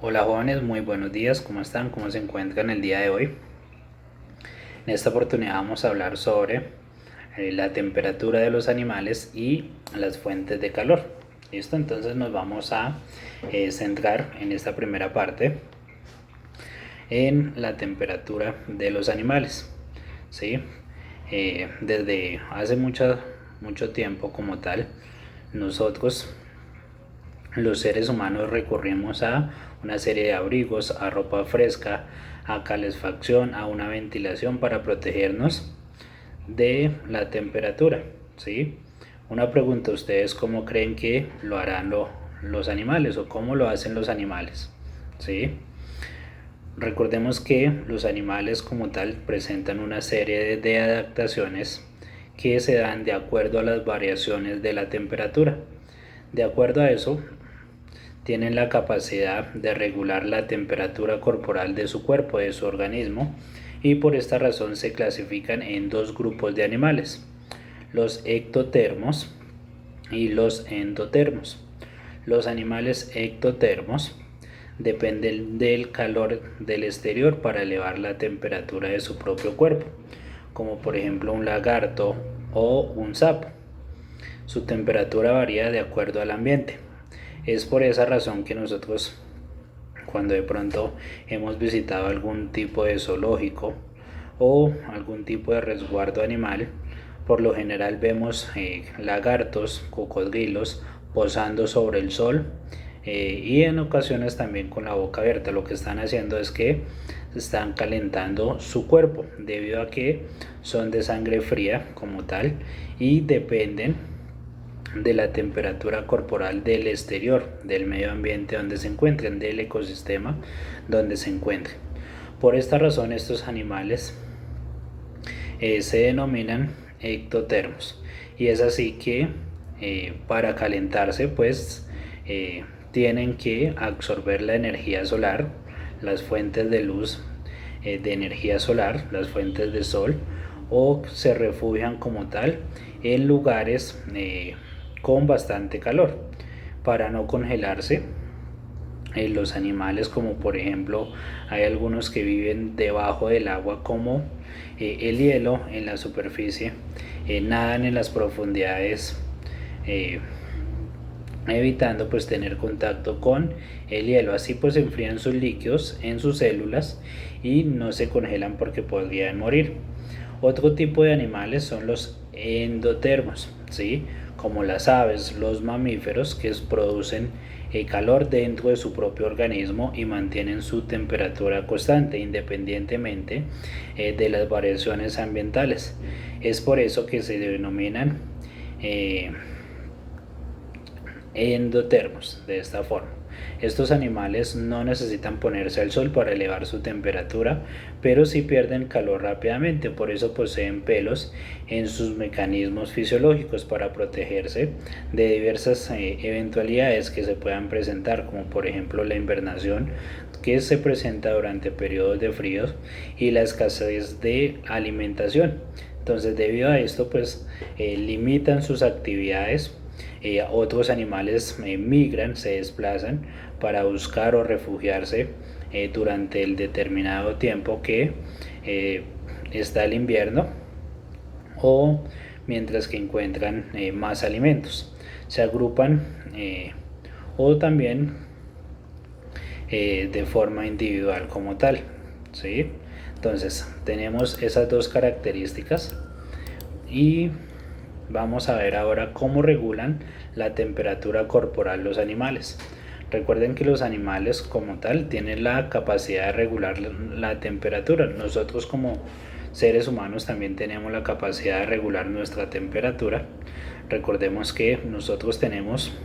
Hola jóvenes, muy buenos días, ¿cómo están? ¿Cómo se encuentran el día de hoy? En esta oportunidad vamos a hablar sobre la temperatura de los animales y las fuentes de calor. ¿Listo? Entonces nos vamos a centrar en esta primera parte en la temperatura de los animales. ¿Sí? Desde hace mucho tiempo como tal, nosotros los seres humanos recurrimos a una serie de abrigos, a ropa fresca, a calefacción, a una ventilación para protegernos de la temperatura, ¿sí? Una pregunta, ¿ustedes cómo creen que lo harán los animales o cómo lo hacen los animales? ¿Sí? Recordemos que los animales como tal presentan una serie de adaptaciones que se dan de acuerdo a las variaciones de la temperatura. De acuerdo a eso, tienen la capacidad de regular la temperatura corporal de su cuerpo, de su organismo, y por esta razón se clasifican en dos grupos de animales, los ectotermos y los endotermos. Los animales ectotermos dependen del calor del exterior para elevar la temperatura de su propio cuerpo, como por ejemplo un lagarto o un sapo. Su temperatura varía de acuerdo al ambiente. Es por esa razón que nosotros, cuando de pronto hemos visitado algún tipo de zoológico o algún tipo de resguardo animal, por lo general vemos lagartos, cocodrilos posando sobre el sol, y en ocasiones también con la boca abierta. Lo que están haciendo es que están calentando su cuerpo debido a que son de sangre fría como tal y dependen de la temperatura corporal del exterior, del medio ambiente donde se encuentren, del ecosistema donde se encuentren. Por esta razón estos animales se denominan ectotermos, y es así que para calentarse pues tienen que absorber la energía solar, las fuentes de luz de energía solar, las fuentes de sol, o se refugian como tal en lugares con bastante calor para no congelarse. Los animales, como por ejemplo hay algunos que viven debajo del agua, como el hielo en la superficie, nadan en las profundidades, eh, evitando pues tener contacto con el hielo. Así pues enfrían sus líquidos en sus células y no se congelan porque podrían morir. Otro tipo de animales son los endotermos, ¿sí? Como las aves, los mamíferos, que producen calor dentro de su propio organismo y mantienen su temperatura constante independientemente de las variaciones ambientales. Es por eso que se denominan eh, endotermos de esta forma. Estos animales no necesitan ponerse al sol para elevar su temperatura, pero sí pierden calor rápidamente. Por eso poseen pelos en sus mecanismos fisiológicos para protegerse de diversas eventualidades que se puedan presentar, como por ejemplo la invernación, que se presenta durante periodos de frío, y la escasez de alimentación. Entonces, debido a esto pues limitan sus actividades. Otros animales migran, se desplazan para buscar o refugiarse durante el determinado tiempo que está el invierno, o mientras que encuentran más alimentos. Se agrupan o también de forma individual como tal, ¿sí? Entonces tenemos esas dos características y vamos a ver ahora cómo regulan la temperatura corporal los animales. Recuerden que los animales como tal tienen la capacidad de regular la temperatura. Nosotros como seres humanos también tenemos la capacidad de regular nuestra temperatura. Recordemos que nosotros tenemos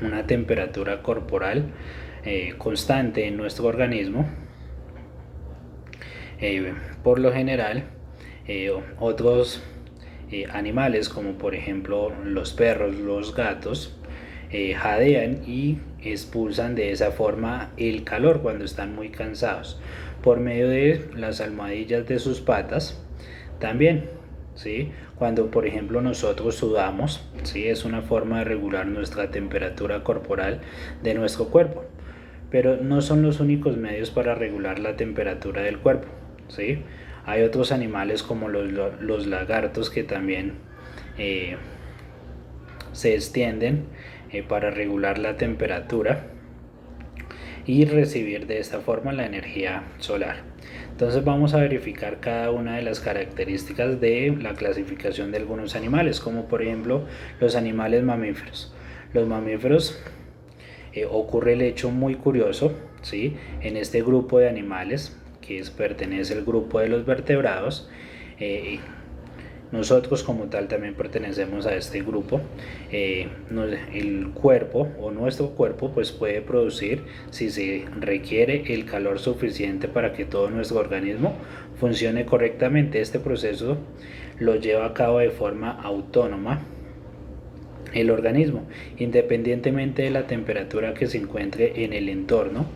una temperatura corporal constante en nuestro organismo. Por lo general, otros animales como por ejemplo los perros, los gatos, jadean y expulsan de esa forma el calor cuando están muy cansados por medio de las almohadillas de sus patas también, ¿sí? Cuando por ejemplo nosotros sudamos, ¿sí? Es una forma de regular nuestra temperatura corporal de nuestro cuerpo. pero no son los únicos medios para regular la temperatura del cuerpo, ¿sí? Hay otros animales como los lagartos que también se extienden para regular la temperatura y recibir de esta forma la energía solar. Entonces vamos a verificar cada una de las características de la clasificación de algunos animales, como por ejemplo los animales mamíferos. Los mamíferos ocurre el hecho muy curioso, ¿sí? En este grupo de animales que pertenece al grupo de los vertebrados, nosotros como tal también pertenecemos a este grupo. El cuerpo o nuestro cuerpo pues puede producir, si se requiere, el calor suficiente para que todo nuestro organismo funcione correctamente. Este proceso lo lleva a cabo de forma autónoma el organismo, independientemente de la temperatura que se encuentre en el entorno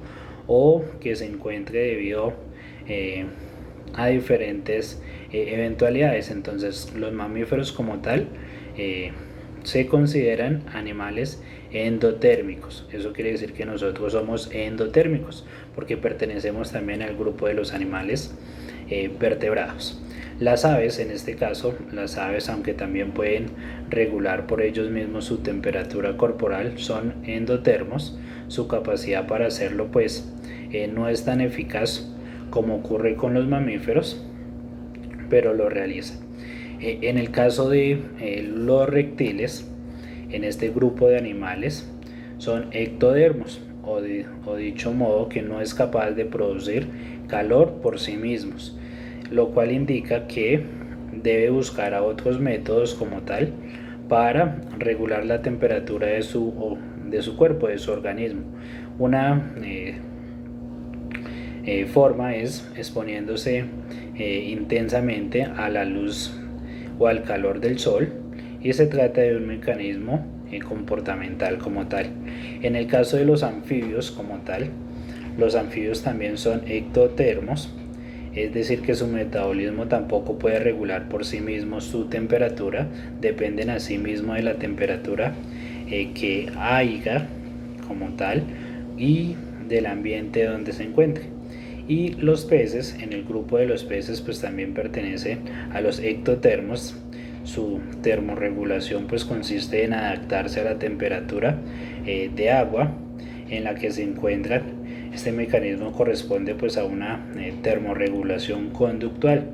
o que se encuentre debido a diferentes eventualidades. Entonces los mamíferos como tal se consideran animales endotérmicos. Eso quiere decir que nosotros somos endotérmicos porque pertenecemos también al grupo de los animales vertebrados. Las aves, en este caso, las aves, aunque también pueden regular por ellos mismos su temperatura corporal, son endotermos. Su capacidad para hacerlo pues no es tan eficaz como ocurre con los mamíferos, pero lo realizan. En el caso de los reptiles, en este grupo de animales, son ectodermos, o dicho modo que no es capaz de producir calor por sí mismos, lo cual indica que debe buscar a otros métodos como tal para regular la temperatura de su cuerpo, de su organismo. Una forma es exponiéndose intensamente a la luz o al calor del sol, y se trata de un mecanismo comportamental como tal. En el caso de los anfibios como tal, los anfibios también son ectotermos, es decir que su metabolismo tampoco puede regular por sí mismo su temperatura, dependen a sí mismo de la temperatura que haya como tal y del ambiente donde se encuentre. Y los peces, en el grupo de los peces pues también pertenece a los ectotermos. Su termorregulación pues consiste en adaptarse a la temperatura de agua en la que se encuentran. Este mecanismo corresponde pues a una termorregulación conductual.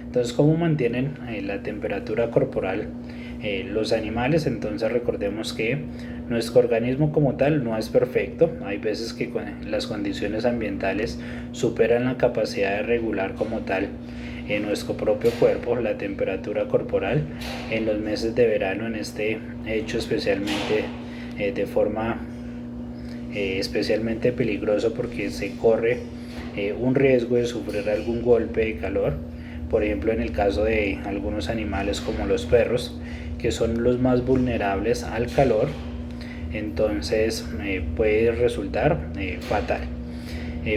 Entonces, ¿cómo mantienen la temperatura corporal los animales? Entonces recordemos que nuestro organismo como tal no es perfecto. Hay veces que las condiciones ambientales superan la capacidad de regular como tal en nuestro propio cuerpo la temperatura corporal. En los meses de verano, en este hecho especialmente de forma especialmente peligroso, porque se corre un riesgo de sufrir algún golpe de calor. Por ejemplo, en el caso de algunos animales como los perros, que son los más vulnerables al calor, entonces puede resultar fatal.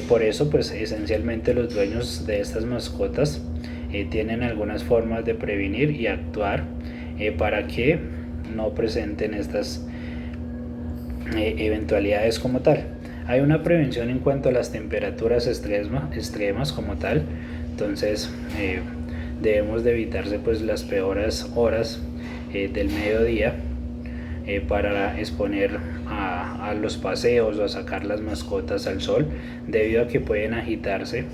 Por eso pues esencialmente los dueños de estas mascotas tienen algunas formas de prevenir y actuar para que no presenten estas eventualidades como tal. Hay una prevención en cuanto a las temperaturas extremas como tal. Entonces debemos de evitarse pues las peores horas del mediodía para exponer a los paseos o a sacar las mascotas al sol, debido a que pueden agitarse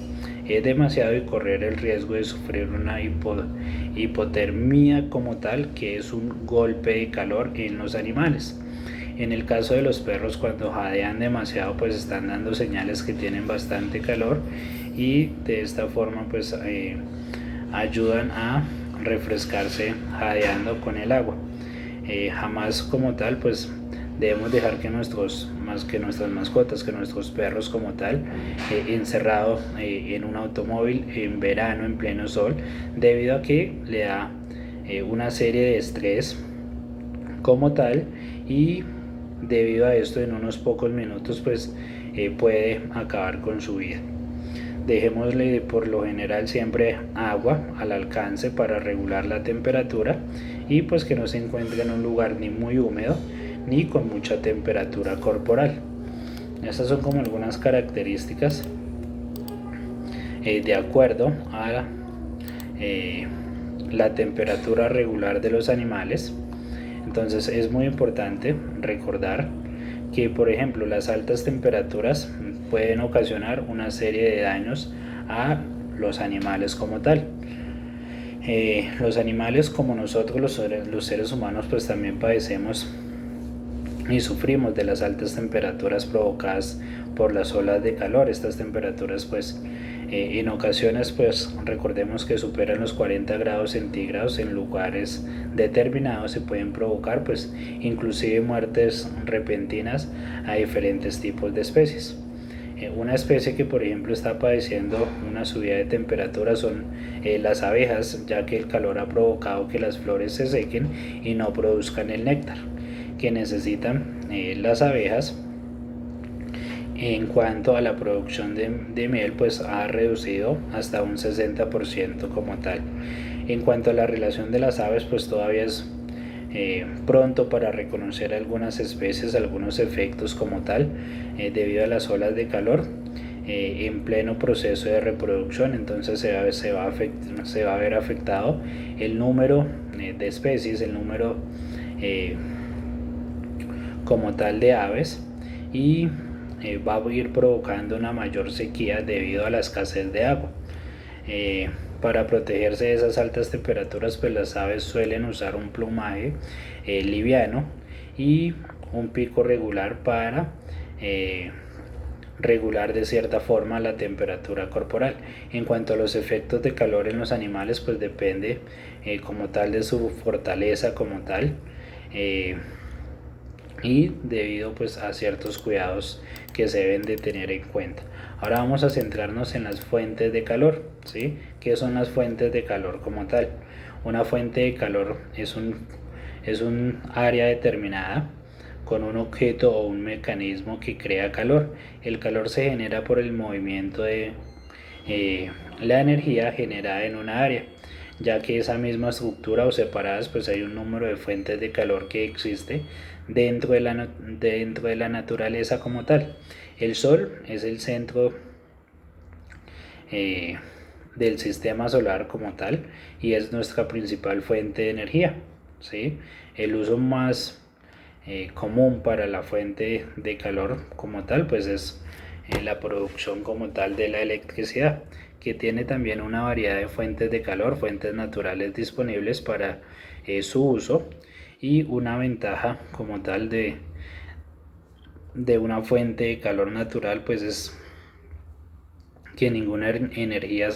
demasiado y correr el riesgo de sufrir una hipotermia como tal, que es un golpe de calor en los animales. En el caso de los perros, cuando jadean demasiado pues están dando señales que tienen bastante calor, y de esta forma pues ayudan a refrescarse jadeando con el agua. Jamás como tal pues debemos dejar que nuestras mascotas, que nuestros perros como tal, encerrado en un automóvil en verano en pleno sol, debido a que le da una serie de estrés como tal, y debido a esto en unos pocos minutos pues puede acabar con su vida. Dejémosle por lo general siempre agua al alcance para regular la temperatura, y pues que no se encuentre en un lugar ni muy húmedo ni con mucha temperatura corporal. Estas son como algunas características de acuerdo a la temperatura regular de los animales. Entonces es muy importante recordar que, por ejemplo, las altas temperaturas pueden ocasionar una serie de daños a los animales como tal. Los animales como nosotros los seres humanos pues también padecemos y sufrimos de las altas temperaturas provocadas por las olas de calor. Estas temperaturas pues en ocasiones pues recordemos que superan los 40 grados centígrados en lugares determinados y pueden provocar pues inclusive muertes repentinas a diferentes tipos de especies. Una especie que por ejemplo está padeciendo una subida de temperatura son las abejas, ya que el calor ha provocado que las flores se sequen y no produzcan el néctar que necesitan las abejas. En cuanto a la producción de miel, pues ha reducido hasta un 60% como tal. En cuanto a la relación de las aves, pues todavía es pronto para reconocer algunas especies, algunos efectos como tal, debido a las olas de calor en pleno proceso de reproducción. Entonces se va a ver afectado el número de especies, el número como tal de aves, y va a ir provocando una mayor sequía debido a la escasez de agua. Para protegerse de esas altas temperaturas, pues las aves suelen usar un plumaje liviano y un pico regular para regular de cierta forma la temperatura corporal. En cuanto a los efectos de calor en los animales, pues depende como tal de su fortaleza como tal, y debido pues a ciertos cuidados que se deben de tener en cuenta. Ahora vamos a centrarnos en las fuentes de calor, ¿sí? ¿Qué son las fuentes de calor como tal? Una fuente de calor es un área determinada con un objeto o un mecanismo que crea calor. El calor se genera por el movimiento de la energía generada en una área, ya que esa misma estructura o separadas pues hay un número de fuentes de calor que existe dentro de la naturaleza como tal. El Sol es el centro eh, del sistema solar como tal y es nuestra principal fuente de energía, ¿sí? El uso más común para la fuente de calor como tal pues es la producción como tal de la electricidad, que tiene también una variedad de fuentes de calor, fuentes naturales disponibles para su uso, y una ventaja como tal de una fuente de calor natural pues es que ninguna energía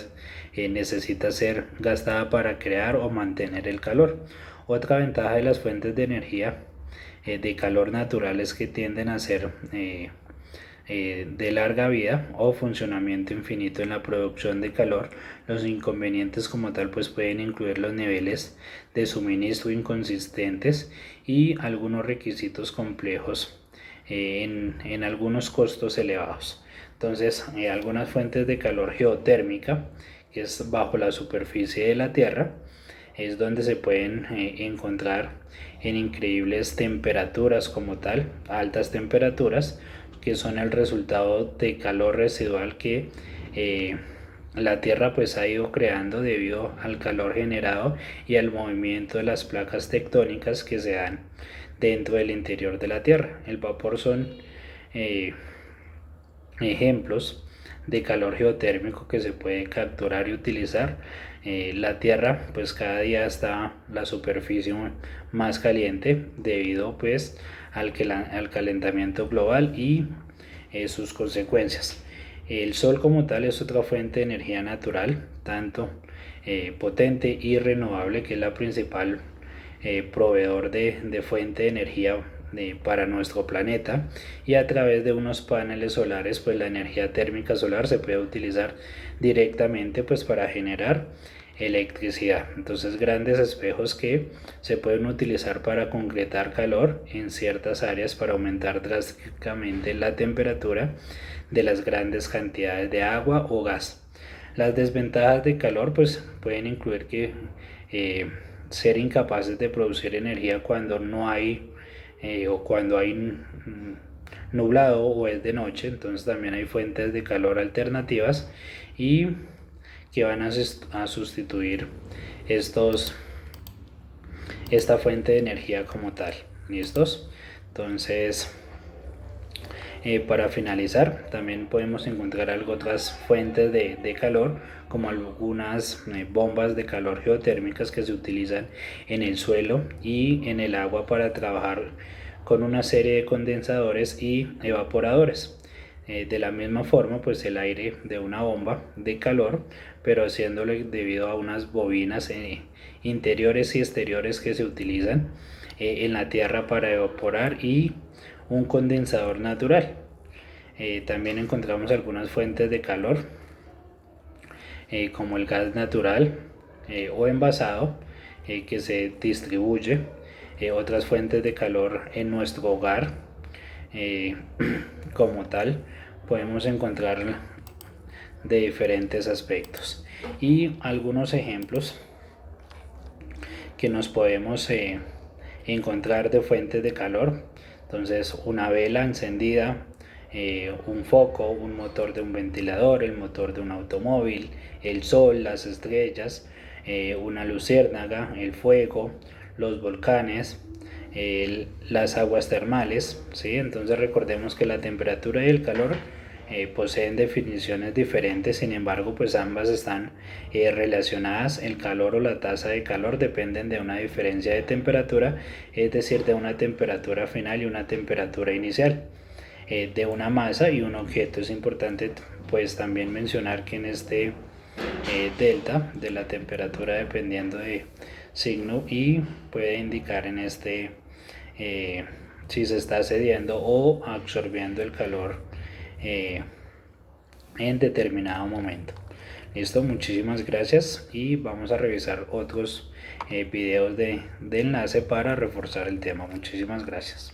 necesita ser gastada para crear o mantener el calor. Otra ventaja de las fuentes de energía de calor natural es que tienden a ser de larga vida o funcionamiento infinito en la producción de calor. Los inconvenientes como tal pues pueden incluir los niveles de suministro inconsistentes y algunos requisitos complejos en algunos costos elevados. Entonces algunas fuentes de calor geotérmica, que es bajo la superficie de la Tierra, es donde se pueden encontrar en increíbles temperaturas como tal, altas temperaturas, que son el resultado de calor residual que la Tierra pues ha ido creando debido al calor generado y al movimiento de las placas tectónicas que se dan dentro del interior de la Tierra. El vapor son ejemplos de calor geotérmico que se puede capturar y utilizar. La Tierra pues cada día está la superficie más caliente debido pues al calentamiento global y sus consecuencias. El Sol como tal es otra fuente de energía natural, tanto potente y renovable, que es la principal proveedor de fuente de energía para nuestro planeta, y a través de unos paneles solares pues la energía térmica solar se puede utilizar directamente pues para generar electricidad. Entonces grandes espejos que se pueden utilizar para concretar calor en ciertas áreas para aumentar drásticamente la temperatura de las grandes cantidades de agua o gas. Las desventajas de calor pues pueden incluir que ser incapaces de producir energía cuando no hay o cuando hay nublado o es de noche, entonces también hay fuentes de calor alternativas y que van a sustituir esta fuente de energía como tal. ¿Listos? Entonces, para finalizar, también podemos encontrar otras fuentes de calor, como algunas bombas de calor geotérmicas que se utilizan en el suelo y en el agua para trabajar con una serie de condensadores y evaporadores. De la misma forma, pues el aire de una bomba de calor, pero haciéndole debido a unas bobinas interiores y exteriores que se utilizan en la tierra para evaporar y un condensador natural. También encontramos algunas fuentes de calor como el gas natural o envasado que se distribuye, otras fuentes de calor en nuestro hogar como tal podemos encontrar de diferentes aspectos y algunos ejemplos que nos podemos encontrar de fuentes de calor. Entonces, una vela encendida, un foco, un motor de un ventilador, el motor de un automóvil, el sol, las estrellas, una luciérnaga, el fuego, los volcanes, las aguas termales, ¿sí? Entonces recordemos que la temperatura y el calor poseen definiciones diferentes, sin embargo pues ambas están relacionadas. El calor o la tasa de calor dependen de una diferencia de temperatura, es decir, de una temperatura final y una temperatura inicial de una masa y un objeto. Es importante pues también mencionar que en este delta de la temperatura, dependiendo de signo, y puede indicar en este si se está cediendo o absorbiendo el calor en determinado momento. Listo, muchísimas gracias y vamos a revisar otros videos de enlace para reforzar el tema. Muchísimas gracias.